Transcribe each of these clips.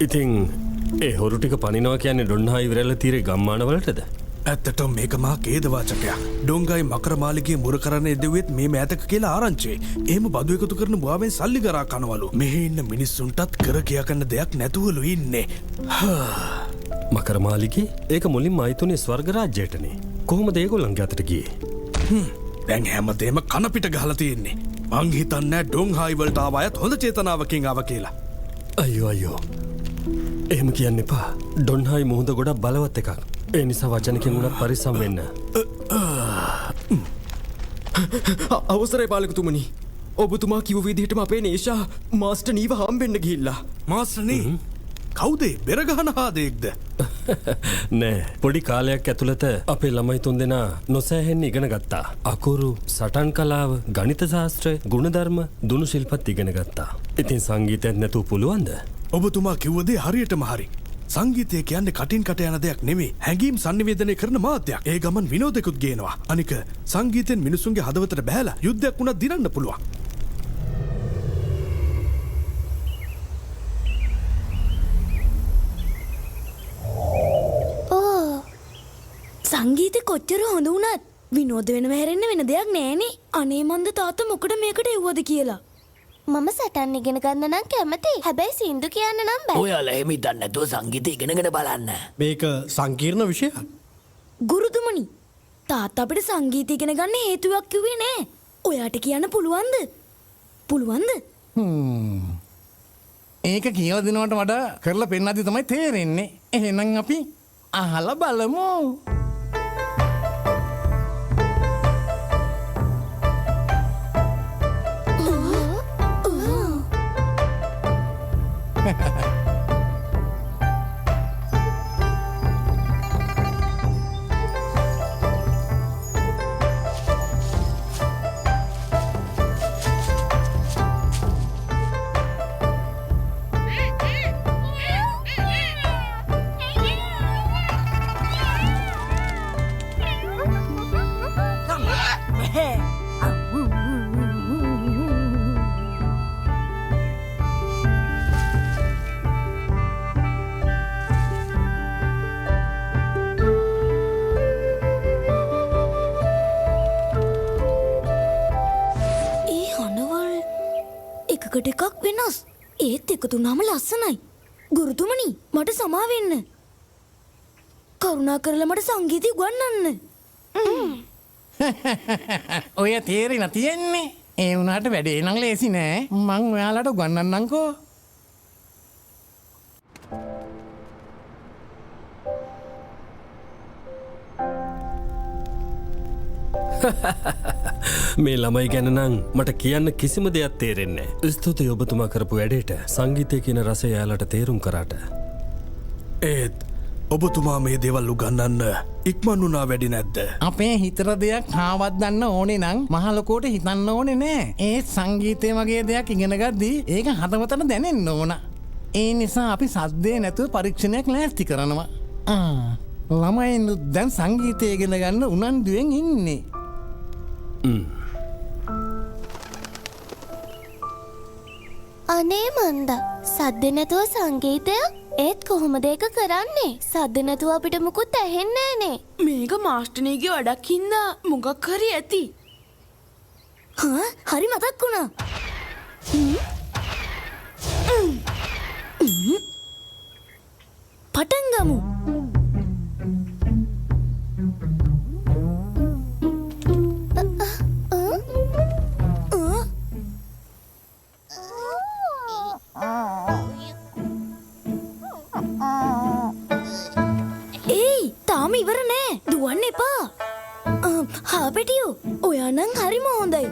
ඉතින් ඒ හොරු ටික පනිනවා කියන්නේ ඩොන්හායි විරල තීරේ ගම්මානවලටද? ඇත්තටම මේක මහා ඛේදවාචකයක්. ඩොංගායි මකරමාලිගේ මුර කරන්න එදෙවෙත් මේ මෑතක කියලා ආරංචි. එහෙම බදු එකතු කරන මුවාවෙන් සල්ලි ගරා කනවලු. මෙහි ඉන්න මිනිස්සුන්ටත් කර කියා ගන්න දෙයක් නැතුවලු ඉන්නේ. මකරමාලිගේ ඒක මුලින්ම ආයිතුනේ ස්වර්ග රාජ්‍යයටනේ. කොහොමද ඒගොල්ලන්ගේ අතට ගියේ? දැන් හැමදේම කන පිට ගහලා තියෙන්නේ. මං හිතන්නේ ඩොංහායි වලට ආව අයත් හොඳ චේතනාවකින් ආව කියලා. අයියෝ. එහෙම කියන්න එපා. ඩොන්හායි මුහුද ගොඩක් බලවත් එකක්. ඒ නිසා වචනකින් උනත් පරිස්සම් වෙන්න. අවසරයි පාලකතුමනි. ඔබතුමා කිව්ව විදිහටම අපේ නේෂා මාස්ටර් නීව හම්බෙන්න ගිහිල්ලා. Master knee? කවුද? බෙරගහන හාදෙක්ද? නෑ. පොඩි කාලයක් ඇතුළත අපේ ළමයි තුන්දෙනා නොසෑහෙන්න ඉගෙන ගත්තා. අකුරු, සටන් කලාව, ගණිත ශාස්ත්‍රය, ගුණධර්ම, දුනු ශිල්පත් ඉගෙන ගත්තා. ඉතින් සංගීතයක් නැතුව පුළුවන්ද? ඔබතුමා කිව්ව දේ හරියටම හරි. සංගීතය කියන්නේ කටින් කට යන දෙයක් නෙමෙයි. හැඟීම් sannivedanaya කරන මාධ්‍යයක්. ඒ ගමන් විනෝදෙකුත් ගේනවා. අනික සංගීතෙන් මිනිසුන්ගේ හදවතට බහැලා යුද්ධයක් වුණත් දිනන්න පුළුවන්. සංගීතේ කොච්චර හොඳ වුණත් විනෝද වෙනව හැරෙන්න වෙන දෙයක් නෑනේ. අනේ මන්ද තාත්තා මොකද මේකට එව්වද කියලා. මම සටන් ඉගෙන ගන්න නම් කැමති. හැබැයි සින්දු කියන්න නම් බෑ. ඔයාලා එහෙම හිතන්නේ නැතුව සංගීතය ඉගෙනගෙන බලන්න. මේක සංකීර්ණ විෂයක්. ගුරුතුමනි, තාත්තා අපිට සංගීතය ඉගෙන ගන්න හේතුවක් කිව්වේ නෑ. ඔයාට කියන්න පුළුවන්ද? පුළුවන්ද? ඒක කියලා දෙනවට වඩා කරලා පෙන්නද්දි තමයි තේරෙන්නේ. එහෙනම් අපි අහලා බලමු. එකක් වෙනස්. ඒත් එකතු වුණාම ලස්සනයි. ගුරුතුමනි, මට සමා වෙන්න. කරුණා කරලා මට සංගීතය උගන්වන්න. ඔය තේරෙන තියෙන්නේ. ඒ වුණාට වැඩේ නම් ලේසි නෑ. මං ඔයාලට උගන්වන්නම්කෝ. මේ ළමයි ගැන නම් මට කියන්න කිසිම දෙයක් තේරෙන්නේ නැහැ. ස්තුතියි ඔබතුමා කරපු වැඩේට. සංගීතය කියන රසය යාලට තේරුම් කරාට. ඒත් ඔබතුමා මේ දේවල් උගන්වන්න ඉක්මන් වුණා වැඩි නැද්ද? අපේ හිතට දෙයක් හාවද්දන්න ඕනේ නම් මහ ලොකෝට හිතන්න ඕනේ නෑ. ඒ සංගීතය වගේ දෙයක් ඉගෙන ගද්දී ඒක හදවතට දැනෙන්න ඕන. ඒ නිසා අපි සද්දේ නැතුව පරීක්ෂණයක් ලෑස්ති කරනවා. ළමයිනුත් දැන් සංගීතය ඉගෙන ගන්න උනන්දුවෙන් ඉන්නේ. අනේ මන්ද සද්ද නැතුව සංගීතය ඒත් කොහොමද ඒක කරන්නේ? සද්ද නැතුව අපිට මුකුත් ඇහෙන්නේ නෑනේ. මේක මාස්ටර්නීගේ වැඩක් හින්දා මොකක් හරි ඇති. හරි මතක් වුණා. පටන් ගමු. ඉවර නෑ. දුවන්න එපා. හාපෙටියෝ, ඔයා නම් හරිම හොඳයි.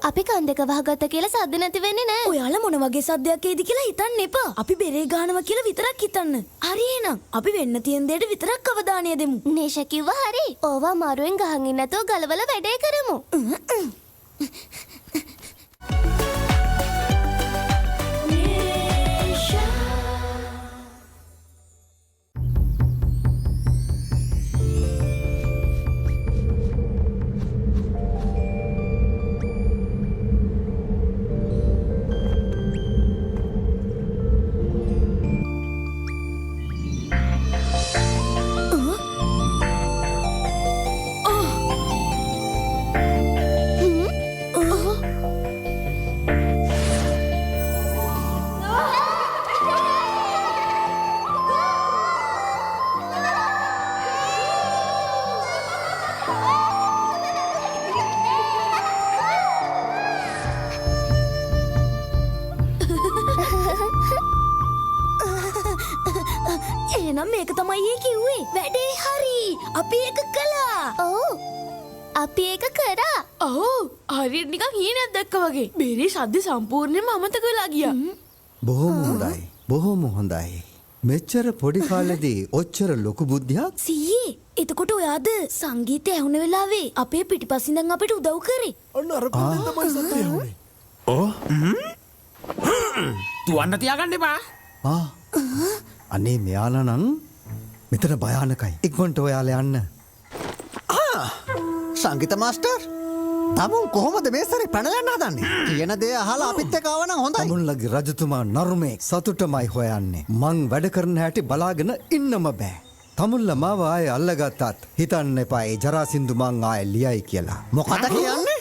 අපි කන් දෙක වහගත්ත කියලා සද්ද නැති වෙන්නේ නෑ. ඔයාලා මොන වගේ සද්දයක් එයිද කියලා හිතන්න එපා. අපි බෙරේ ගහනවා කියලා විතරක් හිතන්න. හරි එහෙනම් අපි වෙන්න තියෙන දෙයට විතරක් අවධානය දෙමු. නේෂා කිව්වා හරි. ඕවා මාරුවෙන් ගහන් ඉන්න නැතුව ගලවලා වැඩේ කරමු. ඒක තමයි ඒ කිව්වේ. වැඩේ හරි. අපි ඒක කළා. ඔව්. අපි ඒක කරා. ඔව් හරියට නිකන් හීනයක් දැක්කා වගේ. බේරේ ශබ්ද සම්පූර්ණයෙන්ම අමතක වෙලා ගියා. බොහොම හොඳයි. බොහොම හොඳයි. මෙච්චර පොඩි කාලෙදී ඔච්චර ලොකු බුද්ධියක් සීයේ එතකොට ඔයාද සංගීතය ඇහුන වෙලාවේ අපේ පිටිපස්සින් ඉඳන් අපිට උදව් කරේ. අන්න අර පුතෙන් තමයි සත්‍ය ඇහුනේ. තුවන්න තියාගන්න එපා. අනේ මෙයාලා නම් මෙතන භයානකයි. ඉක්මනට ඔයාලා යන්න. සංගීත මාස්ටර් තමුන් කොහොමද මේ සැරේ පැනලන්න හදන්නේ? කියන දේ අහලා අපිත් එක්ක ආව නම් හොඳයි. තමුන්ලගේ රජතුමා නරුමේ සතුටමයි හොයන්නේ. මං වැඩ කරන හැටි බලාගෙන ඉන්නම බෑ. තමුන්ල මාව ආයේ අල්ලගත්තත් හිතන්න එපා ඒ ජරාසින්දු මං ආයේ ලියයි කියලා. මොකද කියන්නේ?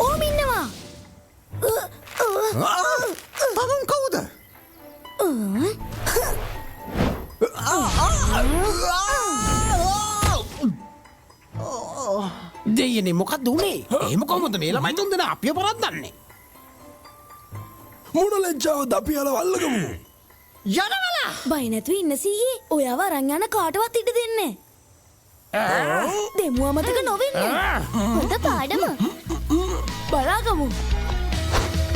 ඕම ඉන්නවා. තමුන් කවුද? දෙයනේ මොකක්ද උනේ? එහෙම කොහොමද මේ ළමයි තුන්දෙනා අපිව පරද්දන්නේ? මොන ලැජ්ජාවද අපි යාළුවා අල්ලගමු. යනවලා. බය නැතුව ඉන්න සීයේ. ඔයාව අරන් යන කාටවත් ඉඩ දෙන්නේ නැහැ. දෙමු අමතක නොවෙන්න. හොඳ පාඩම. බලාගමු.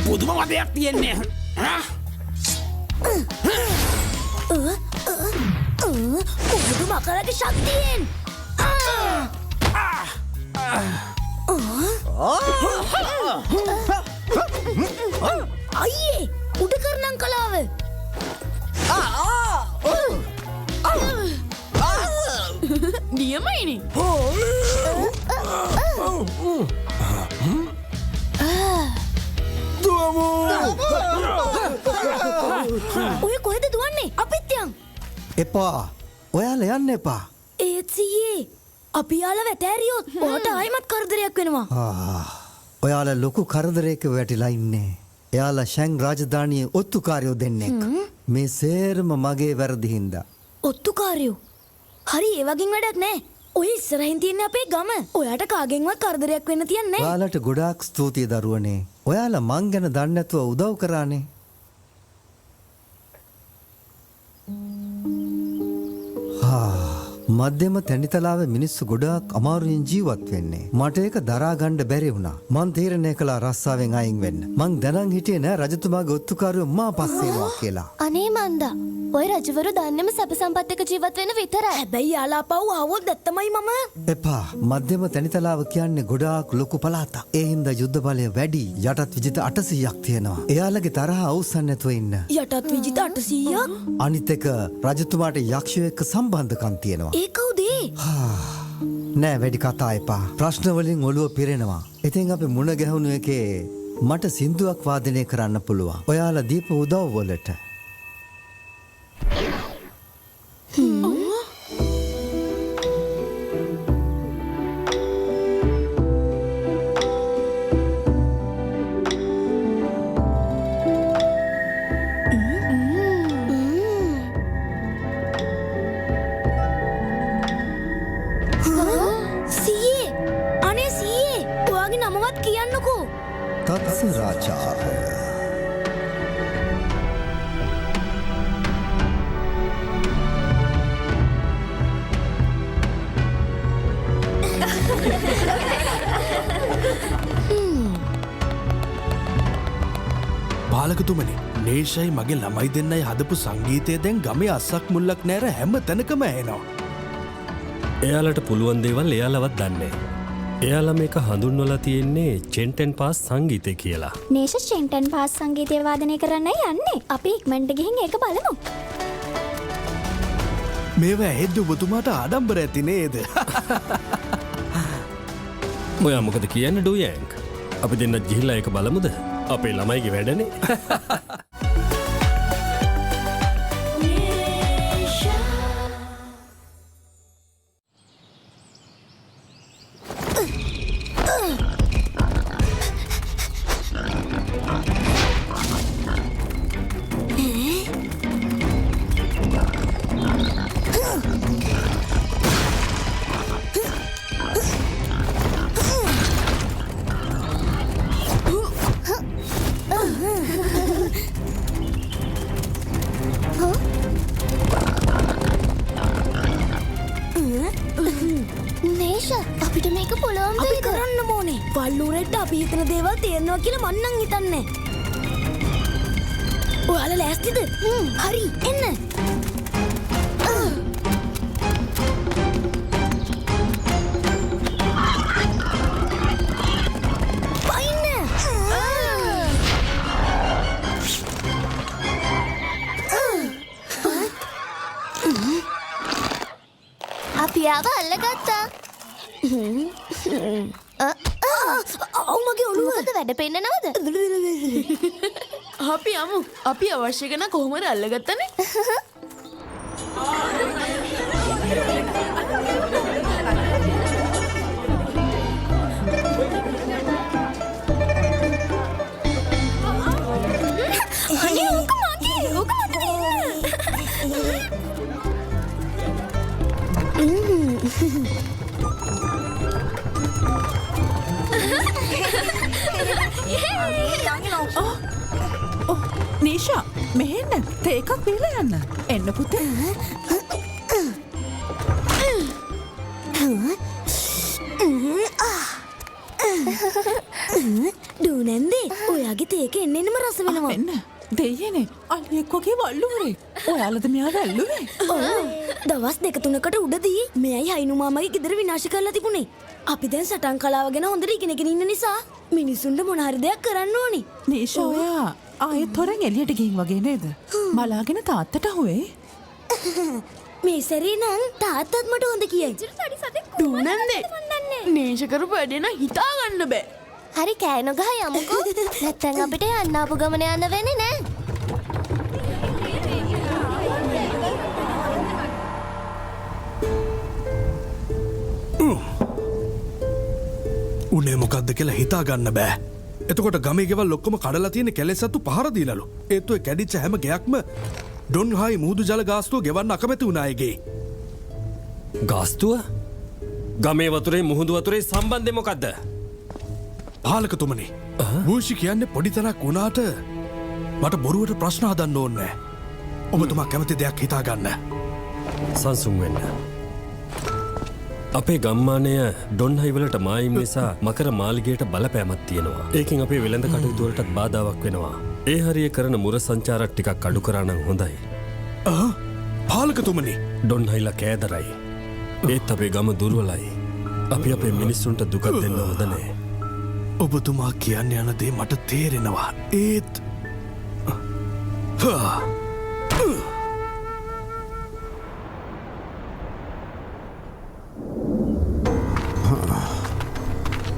පුදුම වදයක් තියෙන්නේ. කොහොමද මකරගේ ශක්තියෙන්? අයියේ උඩ කරනම් කලාව. නියමයිනේ. ඔය කොහෙද දුවන්නේ? අපිත් යන්. එපා. ඔයාලා යන්න එපා. ඒත් සීයේ අපි යාළ වැටෑරියොත් ඔයාට ආයිමත් කරදරයක් වෙනවා. ඔයාලා ලොකු කරදරයක වැටිලා ඉන්නේ. එයාලා ෂැන් රාජධානියේ ඔත්තුකාරයෝ දෙන්නෙක්. මේ සේරම මගේ වැරදි හින්දා. ඔත්තුකාරයෝ. හරි ඒ වගේ වැඩක් නෑ. ඔය ඉස්සරහින් තියෙන අපේ ගම. ඔයාට කාගෙන්වත් කරදරයක් වෙන්න තියන්නේ නෑ. ඔයාලට ගොඩාක් ස්තුතියි දරුවනේ. ඔයාලා මං ගැන දන්නේ නැතුව උදව් කරානේ. මධ්‍යම තැනිතලාවේ මිනිස්සු ගොඩාක් අමාරුවෙන් ජීවත් වෙන්නේ. මට ඒක දරා ගන්න බැරි වුණා. මං තීරණය කළා රස්සාවෙන් අයින් වෙන්න. මං දැනන් හිටියේ නෑ රජතුමාගේ ඔත්තුකාරයෝ මා පස්සේ එනවා කියලා. අනේ මන්දා. ඔය රජවරු දන්නේම සැප සම්පත් එක ජීවත් වෙන විතරයි. හැබැයි යාලා පව් ආවොත් දැත්තමයි මම. එපා. මධ්‍යම තැනිතලාව කියන්නේ ගොඩාක් ලොකු පළාතක්. ඒ හින්දා යුද්ධ බලය වැඩි. යටත් විජිත 800ක් තියෙනවා. එයාලගේ තරහ අවසන් නැතුව ඉන්න. යටත් විජිත 800ක්? අනිත් එක රජතුමාට යක්ෂයෝ එක්ක සම්බන්ධකම් තියෙනවා. ඒ කවුද? නෑ වැඩි කතා එපා. ප්‍රශ්න වලින් ඔළුව පිරෙනවා. ඉතින් අපි මුණ ගැහුණු එකේ මට සින්දුවක් වාදනය කරන්න පුළුවන්. ඔයාලා දීප උදව් වලට. තත්සරාචාර්ය පාලකතුමනි නේෂයි මගේ ළමයි දෙන්නයි හදපු සංගීතය දැන් ගමේ අස්සක් මුල්ලක් නෑර හැම තැනකම ඇහෙනවා. එයාලට පුළුවන් දේවල් එයාලවත් දන්නේ. එයාලා මේක හඳුන්වලා තියෙන්නේ චෙන්ටන් පාස් සංගීතය කියලා. නේෂ චෙන්ටන් පාස් සංගීතය වාදනය කරන්නයි යන්නේ. අපි ඉක්මනට ගිහින් ඒක බලමු. මේවා ඇහෙද්දි ඔබතුමාට ආඩම්බර ඇති නේද? මොයා මොකද කියන්නේ ඩෝයෑන්ක්? අපි දෙන්න ගිහිල්ලා ඒක බලමුද? අපේ ළමයිගේ වැඩනේ. නේෂ අපිට මේක පුළුවන් අපි වේද? කරන්න ඕනේ. වල්ලූරෙක්ට අපි හිතන දේවල් තේරෙනවා කියලා මං නම් හිතන්නේ. ඔයාලා ලෑස්තිද? හරි එන්න. අපි ආව අල්ලගත්තා. ඔව් මගේ ඔළුව. මොකද වැඩ පෙන්නනවද? අපි යමු. අපි අවශ්‍ය කරන කොහොමද අල්ලගත්තනේ? අනේ ඕක මගේ. ඕක මට නීෂා මෙහෙන්න තේ එකක් බීලා යන්න. එන්න පුතේ. දූනන්දේ ඔයාගේ තේක එන්නෙන්නම රස වෙනවා. එන්න. දෙයියනේ අලියෙක් වගේ වල්ලුවරේ. ඔයාලද මෙයාව ඇල්ලුවේ? දවස් 2-3කට උඩදී මෙයයි හයිනු මාමගේ ගෙදර විනාශ කරලා තිබුණේ. අපි දැන් සටන් කලාව ගැන හොඳට ඉගෙනගෙන ඉන්න නිසා මිනිසුන්ට මොන හරි දෙයක් කරන්න ඕනි. නීෂා ඔයා ආයෙත් හොරෙන් එළියට ගිහින් වගේ නේද? බලාගෙන තාත්තට අහුවේ. මේ සැරේ නම් තාත්තත් මට හොඳ කියයි. දූනන්දේ නේෂ කරපු වැඩේ නම් හිතා ගන්න බෑ. හරි කෑ නොගහ යමුකෝ. නැත්තම් අපිට යන්න ආපු ගමන යන්න වෙන්නේ නෑ. උනේ මොකක්ද කියලා හිතා ගන්න බෑ. එතකොට ගමේ ගෙවල් ඔක්කොම කඩලා තියෙන කැලෙසත්තු පහර දීලලු. ඒත් ඔය කැඩිච්ච හැම ගයක්ම ඩොන් හායි මුහුදු ජල ගාස්තුව ගෙවන්න අකමැති වුණා ඒගේ. ගාස්තුව? ගමේ වතුරේ මුහුදු වතුරේ සම්බන්ධය මොකද්ද? පාලකතුමනි. වූෂි කියන්නේ පොඩි තැනක් වුණාට මට බොරුවට ප්‍රශ්න හදන්න ඕනේ. ඔබතුමා කැමති දෙයක් හිතා ගන්න. සංසුන් වෙන්න. අපේ ගම්මානය ඩොන්හයිවලට මායිම් නිසා මකර මාලිගයට බලපෑමක් තියෙනවා. ඒකින් අපේ වෙළඳ කටයුතු වලටත් බාධාවක් වෙනවා. ඒ හරිය කරන මුර සංචාරත් ටිකක් අඩු කරා නම් හොඳයි. පාලකතුමනි. ඩොන්හයිලා කෑදරයි. ඒත් අපේ ගම දුර්වලයි. අපි අපේ මිනිස්සුන්ට දුකක් දෙන්න හොඳ නෑ. ඔබතුමා කියන්න යන දේ මට තේරෙනවා. ඒත්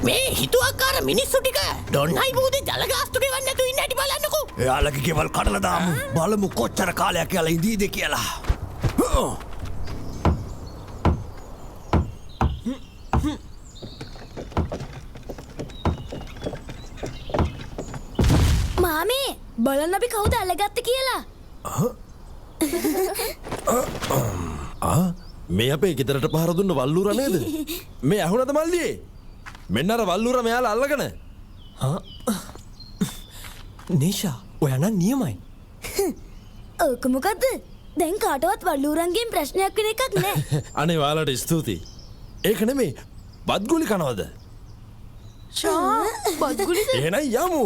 මේ හිතුවක්කාර මිනිස්සු ටික ඩොන්හයි බූදේ ජලගාස්තු ගෙවන්න නැතුව ඉන්න හැටි බලන්නකෝ. එයාලගේ ගෙවල් කඩලා දාමු. බලමු කොච්චර කාලයක් යාලා ඉඳීද කියලා. මාමේ බලන්න අපි කවුද අල්ලගත්තේ කියලා. මේ අපේ ගෙදරට පහර දුන්න වල්ලුර නේද? මේ ඇහුණද මල්ලියේ? මෙන්න අර වල්ලුර මෙයාලා අල්ලගෙන. නීෂා ඔයා නම් නියමයි. ඕක මොකද්ද? දැන් කාටවත් වල්ලූරන්ගෙන් ප්‍රශ්නයක් වෙන එකක් නෑ. අනේ ඔයාලට ස්තුතියි. ඒක නෙමෙයි බත්ගුලි කනවද? බත්ගුලිද? එහෙනම් යමු.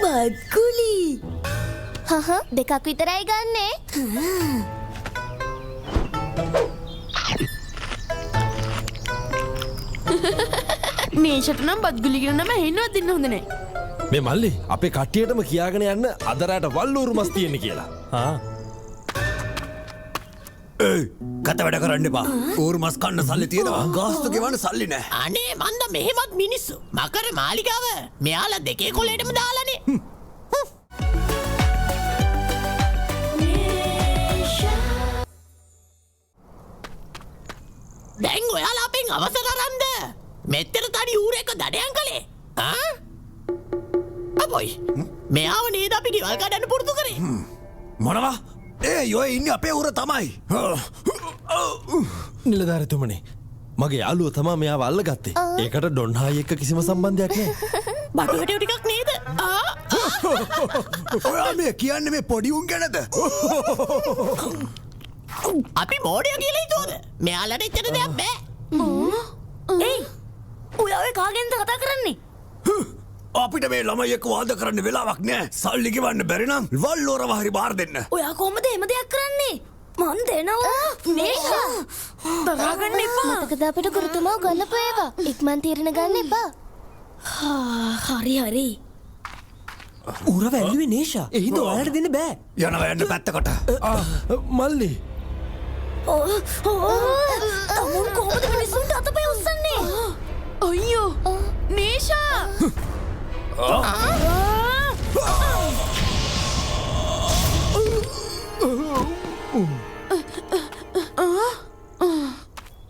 බත්ගුලි. හහ දෙකක් විතරයි ගන්නේ. නේෂට නම් බත්ගුලි කියන නම හෙන්නවත් දෙන්න හොඳ නෑ. මේ මල්ලි අපේ කට්ටියටම කියාගෙන යන්න අද රාට වල්ලූරු මස් තියෙන්නේ කියලා. කත වැඩ කරන්න එපා. ඌරු මස් කන්න සල්ලි තියෙනවා. ගාස්තු ගෙවන්න සල්ලි නැහැ. අනේ මන්ද මෙහෙමත් මිනිස්සු මකර මාලිගාව මෙයාලා දෙකේ කොලේටම දාලානේ. දැන් ඔයාලා අපෙන් අවසර අරන්ද මෙච්චර තනි ඌරෙක්ව දඩයන් කළේ? අපොයි මෙයාව නේද අපි ගෙවල් කඩන්න පුරුදු කරේ? මොනවා? ඒ යොය ඉන්නේ අපේ ඌර තමයි. නිලධාරිතුමනි මගේ යාළුව තමා මෙයාව අල්ලගත්තේ. ඒකට ඩොන්හායි එක්ක කිසිම සම්බන්ධයක් නෑ. බටුවැටයෝ ටිකක් නේද? ඔයා මේ කියන්නේ මේ පොඩි උන් ගැනද? අපි මෝඩයෝ කියලා හිතුවද? මෙයාලට එච්චර දෙයක් බෑ. එයි ඔයා ඔය කාගෙන්ද කතා කරන්නේ? අපිට මේ ළමයි එක්ක වාද කරන්න වෙලාවක් නෑ. සල්ලි ගෙවන්න බැරි නම් වල්ලෝරව හරි බාර දෙන්න. ඔයා කොහමද එහෙම දෙයක් කරන්නේ? මන් දෙනවා. නේෂා දරාගන්න එපා. මතකද අපිට ගුරුතුමා ගන්නපු ඒවා? ඉක්මන් තීරණ ගන්න එපා. හරි හරි. උර වැල්ලුවේ නේෂා. එහිද ඔයාලට දෙන්න බෑ. යනවා යන්න පැත්තකට. මල්ලි තමුන් කොහොමද මිනිස්සුන්ට අතපය උස්සන්නේ? අයියෝ නේෂා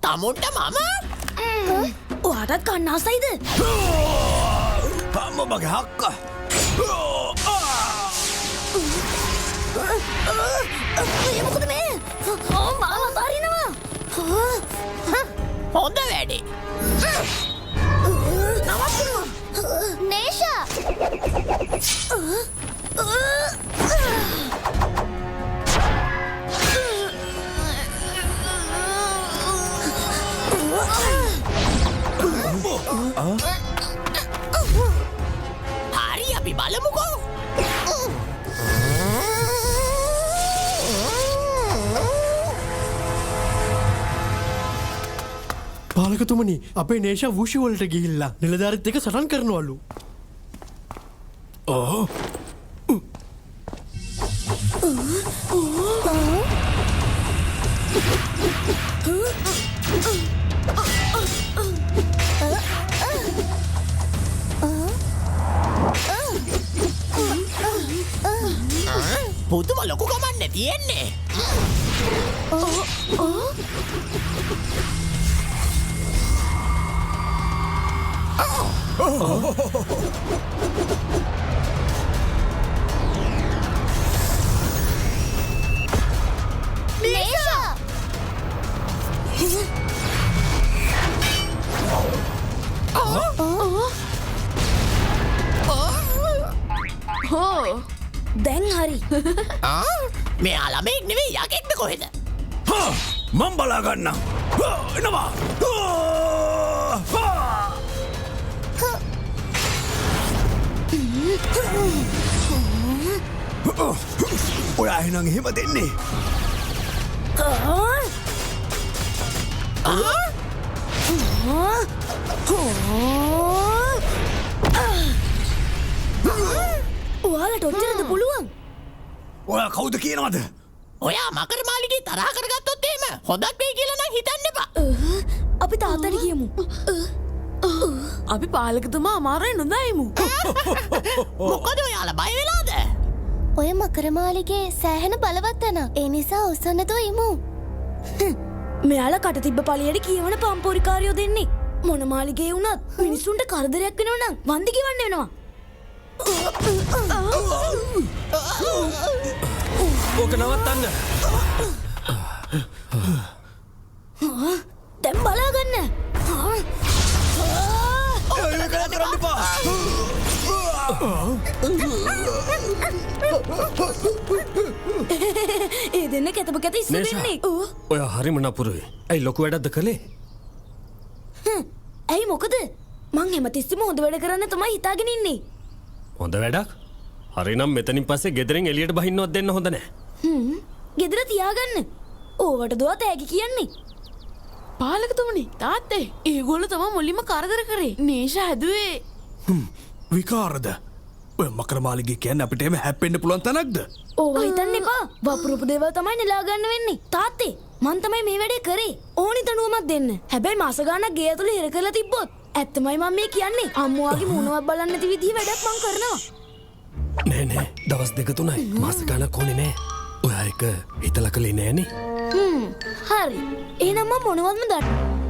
තමුන්ට මම ඔයාටත් කන්න ආසයිද? මගේ හක්ක. මොකද මේ? මාව අතාරිනවා. හොඳ වැඩේ. නේෂා හරි අපි බලමුකෝ. පාලකතුමනි අපේ නේෂා වුෂි වලට ගිහිල්ලා නිලධාරිත් එක්ක සටන් කරනවලු. පුදුම ලොකු කමන්න තියෙන්නේ. නේෂා හෝ දැන් හරි. මෙයා ළමෙක් නෙවෙයි යකෙක්ද කොහෙද? මම බලා ගන්නම්. එනවා. ඔයා එහෙනම් එහෙම දෙන්නේ. ඔයාලට ඔච්චරද පුළුවන්? ඔයා කවුද කියනවද? ඔයා මකර මාලිගේ තරහ කරගත්තොත් එහෙම හොඳක් වෙයි කියලා නම් හිතන්න එපා. අපි තාත්තට කියමු. අපි පාලකතුමා අමාරුවෙන් නොදයිමු. මොකද ඔයාලා බය වෙලාද? ඔය මකරමාලිගේ සෑහෙන බලවත් තැනක්. ඒ නිසා උස්සන්නතෝ ඉමු. මෙයාලා කට තිබ්බ පළියට කියවන පම්පෝරිකාරයෝ දෙන්නේ. මොන මාලිගේ වුණත් මිනිස්සුන්ට කරදරයක් වෙනවා නම් වන්දි ගෙවන්න වෙනවා. ඕක නවත්තන්න. දැන් බලාගන්න. ඒ දෙන්න කැතප කැත ඉස්ස වෙන්නේ. ඔය හරිම නපුරුයි. ඇයි ලොකු වැඩක්ද කළේ? ඇයි මොකද? මං හැමතිස්සෙම හොඳ වැඩ කරන්න තමයි හිතාගෙන ඉන්නේ. හොඳ වැඩක්? හරිනම් මෙතනින් පස්සේ ගෙදරින් එළියට බහින්නවත් දෙන්න හොඳ නැහැ. ගෙදර තියාගන්න. ඕවට දුව තෑගි කියන්නේ. පාලකතුමනි තාත්තේ ඒගොල්ලෝ තමයි මුලින්ම කරදර කරේ. නේෂා හැදුවේ විකාරද? ඔය මකරමාලිගේ කියන්නේ අපිට එහෙම හැප්පෙන්න පුළුවන් තැනක්ද? ඕවා හිතන්න එපා. වපුරපු දේවල් තමයි නෙලා ගන්න වෙන්නේ. තාත්තේ මං තමයි මේ වැඩේ කරේ. ඕනි තනුවමක් දෙන්න. හැබැයි මාස ගාණක් ගේ ඇතුළේ හිර කරලා තිබ්බොත් ඇත්තමයි මම මේ කියන්නේ. අම්මුවාගේ මූණවත් බලන්න නැති විදිහ වැඩක් මං කරනවා. නෑ දවස් 2-3යි මාස ගාණක් ඕනේ නෑ. ඔයා එක හිතලා කළේ නෑනේ. හරි. එහෙනම් මම මොනවත්ම දන්නේ